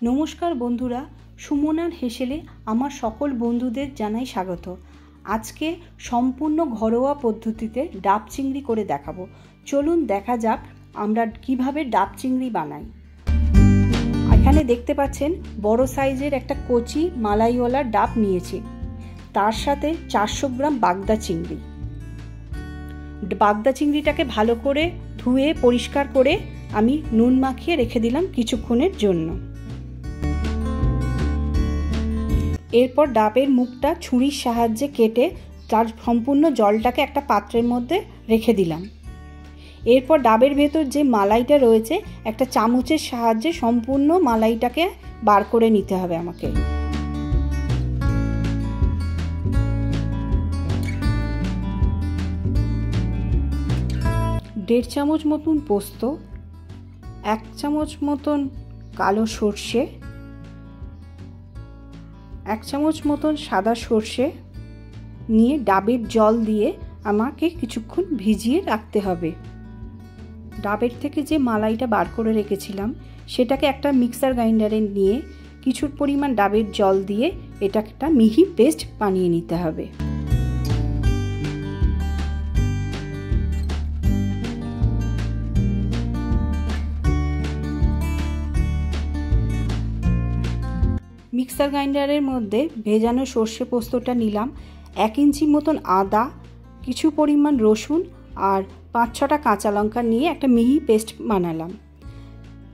নমস্কার বন্ধুরা, সুমনার হেসেলে আমার সকল বন্ধুদের জানাই স্বাগত। আজকে সম্পূর্ণ ঘরোয়া পদ্ধতিতে ডাব চিংড়ি করে দেখাবো। চলুন দেখা যাক আমরা কিভাবে ডাব চিংড়ি বানাই। এখানে দেখতে পাচ্ছেন বড় সাইজের একটা কচি মালাইওয়ালা ডাব নিয়েছি, তার সাথে 400 গ্রাম বাগদা চিংড়ি। বাগদা চিংড়িটাকে ভালো করে ধুয়ে পরিষ্কার করে আমি নুন মাখিয়ে রেখে দিলাম কিছুক্ষণের জন্য। এরপর ডাবের মুখটা ছুরির সাহায্যে কেটে তার সম্পূর্ণ জলটাকে একটা পাত্রের মধ্যে রেখে দিলাম। এরপর ডাবের ভেতর যে মালাইটা রয়েছে একটা চামচের সাহায্যে সম্পূর্ণ মালাইটাকে বার করে নিতে হবে আমাকে। দেড় চামচ মতন পোস্ত, 1 চামচ মতন কালো সর্ষে, 1 চামচ মতন সাদা সর্ষে নিয়ে ডাবের জল দিয়ে আমাকে কিছুক্ষণ ভিজিয়ে রাখতে হবে। ডাবের থেকে যে মালাইটা বার করে রেখেছিলাম সেটাকে একটা মিক্সার গ্রাইন্ডারে নিয়ে কিছু পরিমাণ ডাবের জল দিয়ে এটা একটা মিহি পেস্ট বানিয়ে নিতে হবে। মিক্সার গ্রাইন্ডারের মধ্যে ভেজানো সর্ষে পোস্তটা নিলাম, 1 ইঞ্চি মতন আদা, কিছু পরিমাণ রসুন আর 5-6টা কাঁচা লঙ্কা নিয়ে একটা মিহি পেস্ট বানালাম।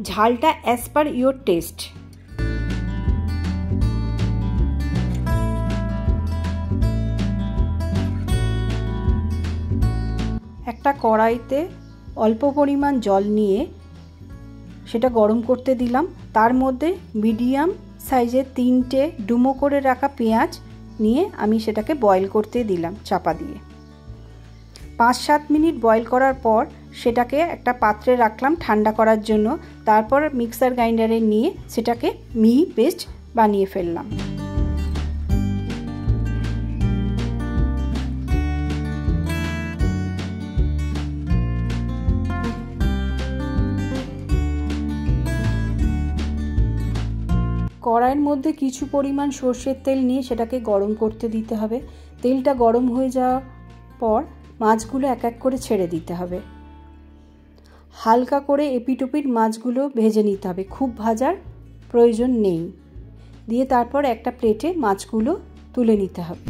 ঝালটা অ্যাজ পার ইয়োর টেস্ট। একটা কড়াইতে অল্প পরিমাণ জল নিয়ে সেটা গরম করতে দিলাম। তার মধ্যে মিডিয়াম সাইজের 3টে ডুমো করে রাখা পেঁয়াজ নিয়ে আমি সেটাকে বয়েল করতে দিলাম চাপা দিয়ে। 5-7 মিনিট বয়েল করার পর সেটাকে একটা পাত্রে রাখলাম ঠান্ডা করার জন্য। তারপর মিক্সার গ্রাইন্ডারে নিয়ে সেটাকে মিহি পেস্ট বানিয়ে ফেললাম। কড়াইয়ের মধ্যে কিছু পরিমাণ সর্ষের তেল নিয়ে সেটাকে গরম করতে দিতে হবে। তেলটা গরম হয়ে যাওয়ার পর মাছগুলো এক এক করে ছেড়ে দিতে হবে। হালকা করে এপিট ওপিট মাছগুলো ভেজে নিতে হবে, খুব ভাজার প্রয়োজন নেই। দিয়ে তারপর একটা প্লেটে মাছগুলো তুলে নিতে হবে।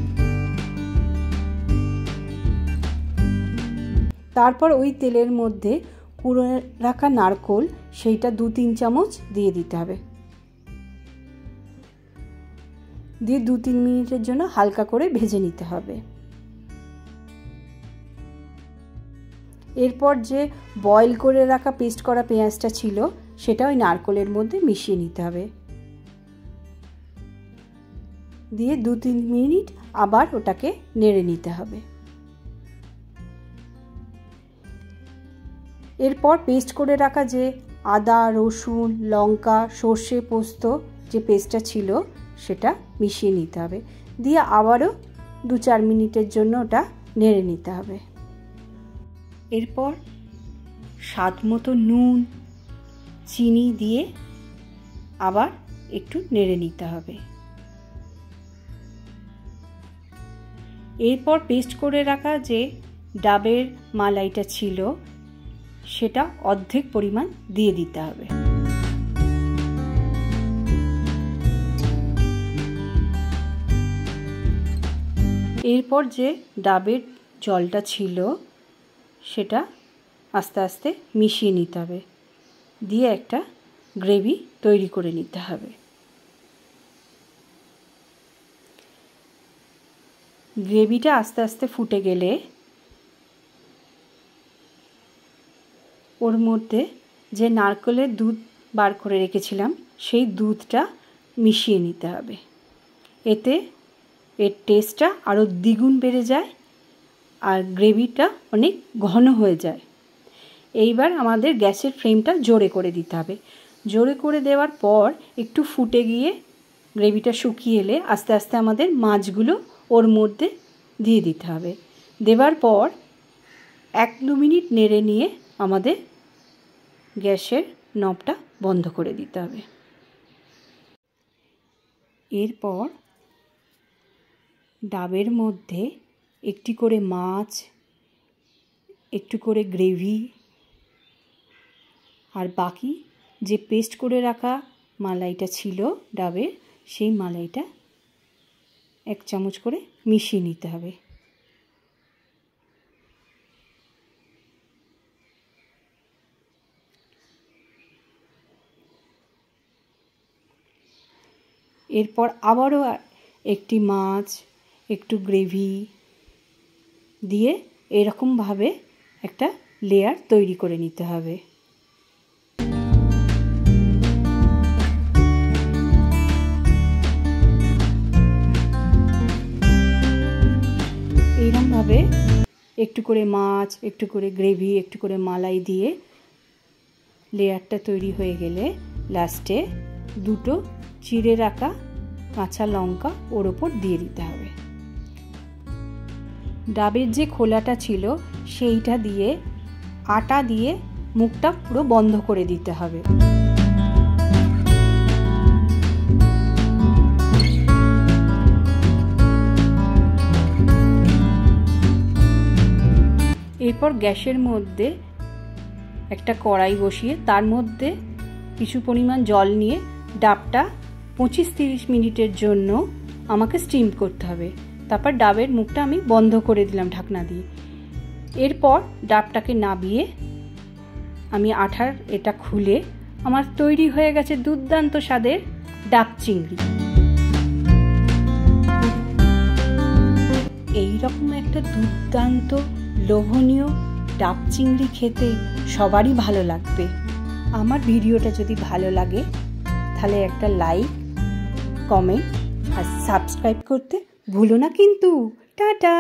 তারপর ওই তেলের মধ্যে কুড়ে রাখা নারকোল সেইটা 2-3 চামচ দিয়ে দিতে হবে। দিয়ে 2-3 মিনিটের জন্য হালকা করে ভেজে নিতে হবে। এরপর যে বয়েল করে রাখা পেস্ট করা পেঁয়াজটা ছিল সেটা ওই নারকোলের মধ্যে মিশিয়ে নিতে হবে। দিয়ে 2-3 মিনিট আবার ওটাকে নেড়ে নিতে হবে। এরপর পেস্ট করে রাখা যে আদা, রসুন, লঙ্কা, সর্ষে পোস্ত যে পেস্টটা ছিল সেটা মিশিয়ে নিতে হবে। দিয়ে আবারও 2-4 মিনিটের জন্য ওটা নেড়ে নিতে হবে। এরপর স্বাদ মতো নুন, চিনি দিয়ে আবার একটু নেড়ে নিতে হবে। এরপর পেস্ট করে রাখা যে ডাবের মালাইটা ছিল সেটা অর্ধেক পরিমাণ দিয়ে দিতে হবে। এরপর যে ডাবের জলটা ছিল সেটা আস্তে আস্তে মিশিয়ে নিতে হবে, দিয়ে একটা গ্রেভি তৈরি করে নিতে হবে। গ্রেভিটা আস্তে আস্তে ফুটে গেলে ওর মধ্যে যে নারকেলের দুধ বার করে রেখেছিলাম সেই দুধটা মিশিয়ে নিতে হবে। এতে এর টেস্টটা আরও দ্বিগুণ বেড়ে যায় আর গ্রেভিটা অনেক ঘন হয়ে যায়। এইবার আমাদের গ্যাসের ফ্লেমটা জোরে করে দিতে হবে। জোরে করে দেওয়ার পর একটু ফুটে গিয়ে গ্রেভিটা শুকিয়ে এলে আস্তে আস্তে আমাদের মাছগুলো ওর মধ্যে দিয়ে দিতে হবে। দেওয়ার পর 1-2 মিনিট নেড়ে নিয়ে আমাদের গ্যাসের নবটা বন্ধ করে দিতে হবে। এরপর ডাবের মধ্যে একটি করে মাছ, একটু করে গ্রেভি আর বাকি যে পেস্ট করে রাখা মালাইটা ছিল ডাবের, সেই মালাইটা 1 চামচ করে মিশিয়ে নিতে হবে। এরপর আবারও একটি মাছ, একটু গ্রেভি দিয়ে এরকমভাবে একটা লেয়ার তৈরি করে নিতে হবে। এইরকমভাবে একটু করে মাছ, একটু করে গ্রেভি, একটু করে মালাই দিয়ে লেয়ারটা তৈরি হয়ে গেলে লাস্টে 2টো চিড়ে রাখা কাঁচা লঙ্কা ওর ওপর দিয়ে দিতে হবে। ডাবের যে খোলাটা ছিল সেইটা দিয়ে আটা দিয়ে মুখটা পুরো বন্ধ করে দিতে হবে। এরপর গ্যাসের মধ্যে একটা কড়াই বসিয়ে তার মধ্যে কিছু পরিমাণ জল নিয়ে ডাবটা 25-30 মিনিটের জন্য আমাকে স্টিম করতে হবে। তারপর ডাবের মুখটা আমি বন্ধ করে দিলাম ঢাকনা দিয়ে। এরপর ডাবটাকে নাবিয়ে আমি আঠার এটা খুলে আমার তৈরি হয়ে গেছে দুর্দান্ত স্বাদের ডাব চিংড়ি। এইরকম একটা দুর্দান্ত লোভনীয় ডাব চিংড়ি খেতে সবারই ভালো লাগবে। আমার ভিডিওটা যদি ভালো লাগে তাহলে একটা লাইক, কমেন্ট আর সাবস্ক্রাইব করতে ভুলো না কিন্তু। টাটা।